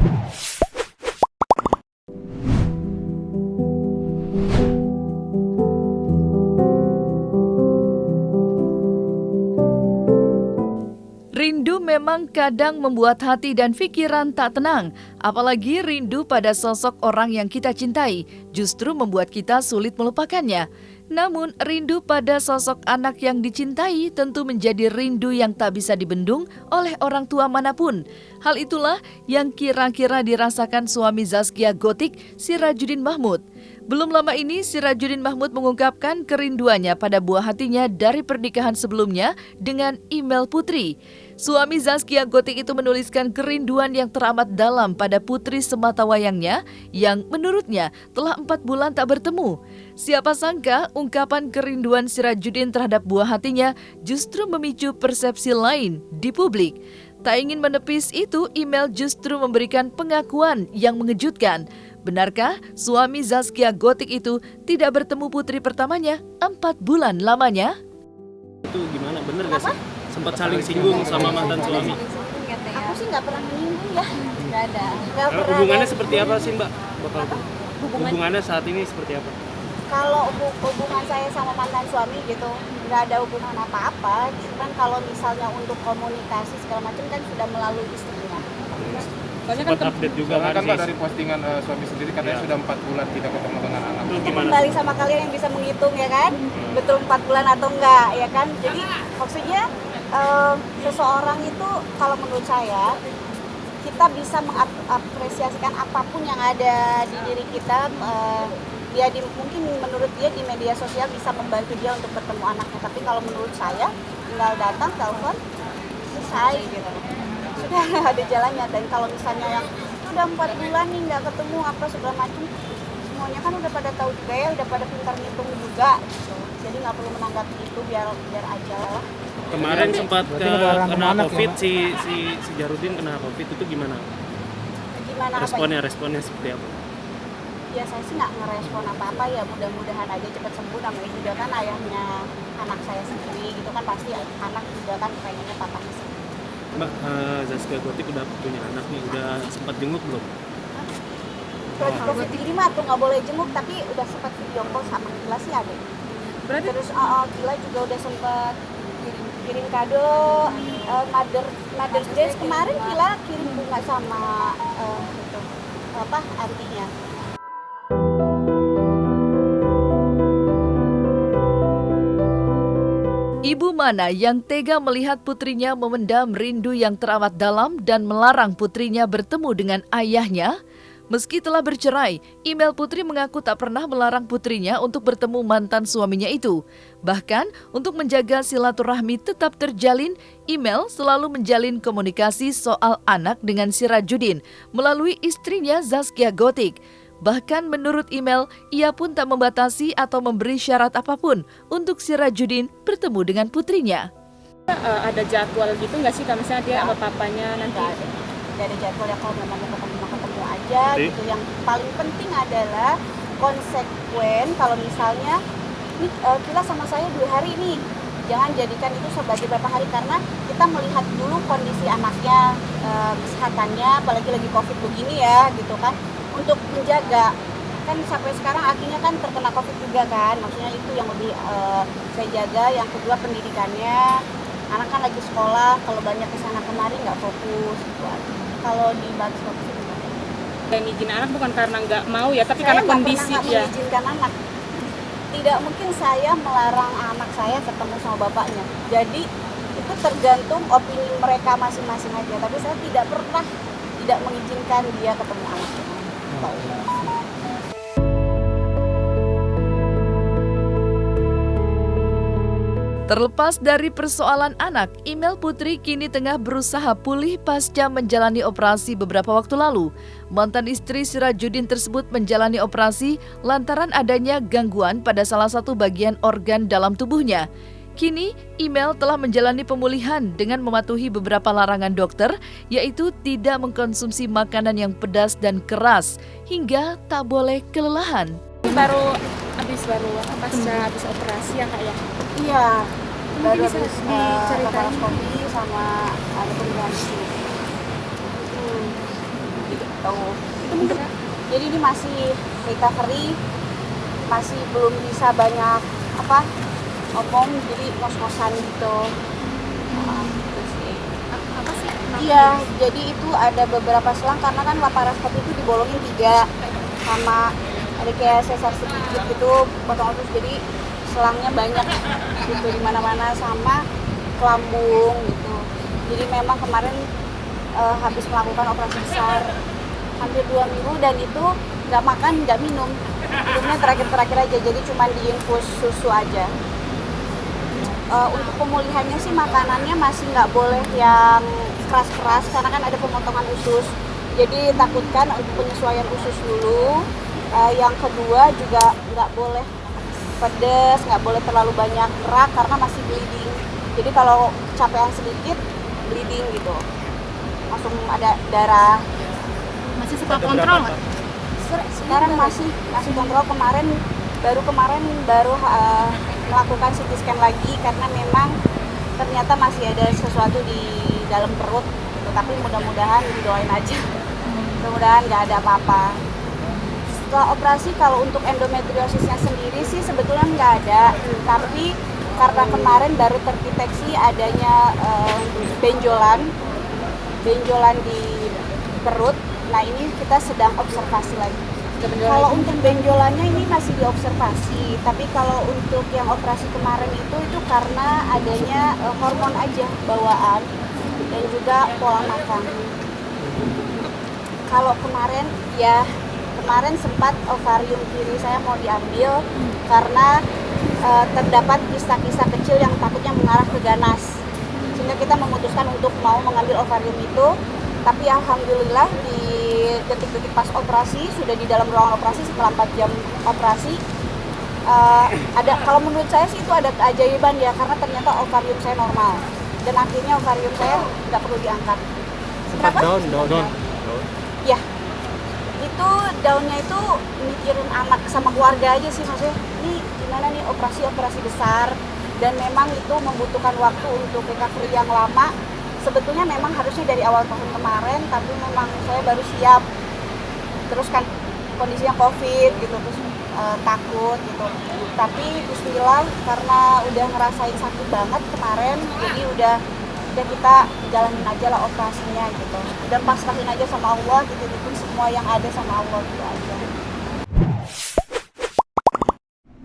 Rindu memang kadang membuat hati dan pikiran tak tenang, apalagi rindu pada sosok orang yang kita cintai, justru membuat kita sulit melupakannya. Namun, rindu pada sosok anak yang dicintai tentu menjadi rindu yang tak bisa dibendung oleh orang tua manapun. Hal itulah yang kira-kira dirasakan suami Zaskia Gotik, Sirajuddin Mahmud. Belum lama ini, Sirajuddin Mahmud mengungkapkan kerinduannya pada buah hatinya dari pernikahan sebelumnya dengan Imel Putri. Suami Zaskia Gotik itu menuliskan kerinduan yang teramat dalam pada putri sematawayangnya yang menurutnya telah 4 bulan tak bertemu. Siapa sangka ungkapan kerinduan Sirajuddin terhadap buah hatinya justru memicu persepsi lain di publik. Tak ingin menepis itu, Imel justru memberikan pengakuan yang mengejutkan. Benarkah suami Zaskia Gotik itu tidak bertemu putri pertamanya 4 bulan lamanya? Itu gimana, bener gak sih? Sempat saling singgung sama mantan suami? Aku sih nggak pernah menyinggung ya, nggak ada. Hubungannya seperti apa sih Mbak? Hubungannya saat ini seperti apa? Kalau hubungan saya sama mantan suami gitu, nggak ada hubungan apa-apa. Cuman kalau misalnya untuk komunikasi segala macam kan sudah melalui istrinya. Sempat update juga kan kan Mbak dari postingan suami sendiri katanya sudah 4 bulan tidak ketemu dengan anak. Itu kembali sama kalian yang bisa menghitung ya kan, betul 4 bulan atau enggak ya kan. Jadi maksudnya seseorang itu kalau menurut saya kita bisa mengapresiasikan apapun yang ada di diri kita. Mungkin menurut dia di media sosial bisa membantu dia untuk bertemu anaknya, tapi kalau menurut saya tinggal datang telepon selesai gitu, sudah ada jalannya. Dan kalau misalnya yang udah 4 bulan nih nggak ketemu apa segala macam, semuanya kan udah pada tahu juga ya, udah pada pintar ngitung juga gitu. Jadi nggak perlu menanggapi itu, biar aja lah. Kemarin sempat kena COVID, si Jarudin kena COVID, itu gimana responnya seperti apa? Ya saya sih nggak ngerespon apa-apa ya, mudah-mudahan aja cepat sembuh. Namanya juga kan ayahnya anak saya sendiri gitu kan, pasti anak juga kan pengennya papanya sembuh. Mbak, Zaskia Gotik udah punya anak nih, udah sempat jenguk belum? Covid lima tuh nggak boleh jenguk, tapi udah sempat video call sama Gila sih ada. Berarti terus Gila juga udah sempat kirim kado Mother's Day kemarin. Gila kirim bunga sama artinya. Ibu mana yang tega melihat putrinya memendam rindu yang teramat dalam dan melarang putrinya bertemu dengan ayahnya? Meski telah bercerai, Imel Putri mengaku tak pernah melarang putrinya untuk bertemu mantan suaminya itu. Bahkan, untuk menjaga silaturahmi tetap terjalin, Imel selalu menjalin komunikasi soal anak dengan Sirajuddin melalui istrinya Zaskia Gotik. Bahkan menurut Imel, ia pun tak membatasi atau memberi syarat apapun untuk Sirajuddin bertemu dengan putrinya. Ada jadwal gitu nggak sih, misalnya dia sama papanya nanti? Nggak ada jadwal ya, kalau memang mau ketemu aja gitu. Yang paling penting adalah konsekuen. Kalau misalnya ini Gila sama saya 2 hari nih, jangan jadikan itu sebagai berapa hari, karena kita melihat dulu kondisi anaknya, kesehatannya, apalagi lagi COVID begini ya gitu kan, untuk menjaga. Kan sampai sekarang akhirnya kan terkena COVID juga kan, maksudnya itu yang lebih saya jaga. Yang kedua pendidikannya, anak kan lagi sekolah, kalau banyak kesana kemari nggak fokus gitu aja. Kalau di batas fokus itu yang izin anak bukan karena nggak mau ya, tapi saya karena kondisi ya. Saya mengizinkan anak. Tidak mungkin saya melarang anak saya ketemu sama bapaknya. Jadi itu tergantung opini mereka masing-masing aja. Tapi saya tidak pernah tidak mengizinkan dia ketemu anaknya. Terlepas dari persoalan anak, Imel Putri kini tengah berusaha pulih pasca menjalani operasi beberapa waktu lalu. Mantan istri Sirajuddin tersebut menjalani operasi lantaran adanya gangguan pada salah satu bagian organ dalam tubuhnya. Kini, Imel telah menjalani pemulihan dengan mematuhi beberapa larangan dokter, yaitu tidak mengkonsumsi makanan yang pedas dan keras, hingga tak boleh kelelahan. Baru habis operasi ya Kak ya? Iya, baru bisa habis diceritain laparoskopi sama ada perubahan di sini. gitu. Itu mungkin. Jadi ini masih recovery, masih belum bisa banyak ngomong, jadi ngos-ngosan gitu. Gitu sih. Apa sih? Iya, jadi itu ada beberapa selang karena kan laparoskopi itu dibolongin 3 sama ada kayak sesar sedikit gitu, potong usus, jadi selangnya banyak gitu di mana-mana sama ke lambung gitu. Jadi memang kemarin habis melakukan operasi besar hampir 2 minggu dan itu nggak makan nggak minum, minumnya terakhir aja, jadi cuma diinfus susu aja. Untuk pemulihannya sih makanannya masih nggak boleh yang keras-keras karena kan ada pemotongan usus, jadi takutkan untuk penyesuaian usus dulu. Yang kedua juga nggak boleh pedas, nggak boleh terlalu banyak gerak karena masih bleeding, jadi kalau capean sedikit bleeding gitu, langsung ada darah. Masih suka kontrol nggak? Sekarang masih kontrol. Kemarin baru melakukan CT scan lagi karena memang ternyata masih ada sesuatu di dalam perut gitu. Tapi mudah-mudahan didoain aja, mudah-mudahan nggak ada apa-apa. Setelah operasi kalau untuk endometriosisnya sendiri sih sebetulnya nggak ada, tapi karena kemarin baru terdeteksi adanya benjolan di perut. Nah ini kita sedang observasi lagi. Kalau untuk benjolannya ini masih diobservasi, tapi kalau untuk yang operasi kemarin itu karena adanya hormon aja bawaan dan juga pola makan. Kalau kemarin sempat ovarium kiri saya mau diambil karena terdapat kista-kista kecil yang takutnya mengarah ke ganas, sehingga kita memutuskan untuk mau mengambil ovarium itu. Tapi alhamdulillah di detik-detik pas operasi, sudah di dalam ruangan operasi setelah 4 jam operasi, ada, kalau menurut saya sih itu ada keajaiban ya, karena ternyata ovarium saya normal dan akhirnya ovarium saya nggak perlu diangkat. Sempat down. Ya, itu daunnya itu mikirin anak sama keluarga aja sih, maksudnya ini gimana nih operasi besar dan memang itu membutuhkan waktu untuk recovery yang lama. Sebetulnya memang harusnya dari awal tahun kemarin, tapi memang saya baru siap. Terus kan kondisinya COVID gitu, terus takut gitu. Tapi bismillah karena udah ngerasain sakit banget kemarin, jadi udah kita jalanin aja lah operasinya gitu. Udah pasrahin aja sama Allah, gitu semua yang ada sama Allah gitu aja.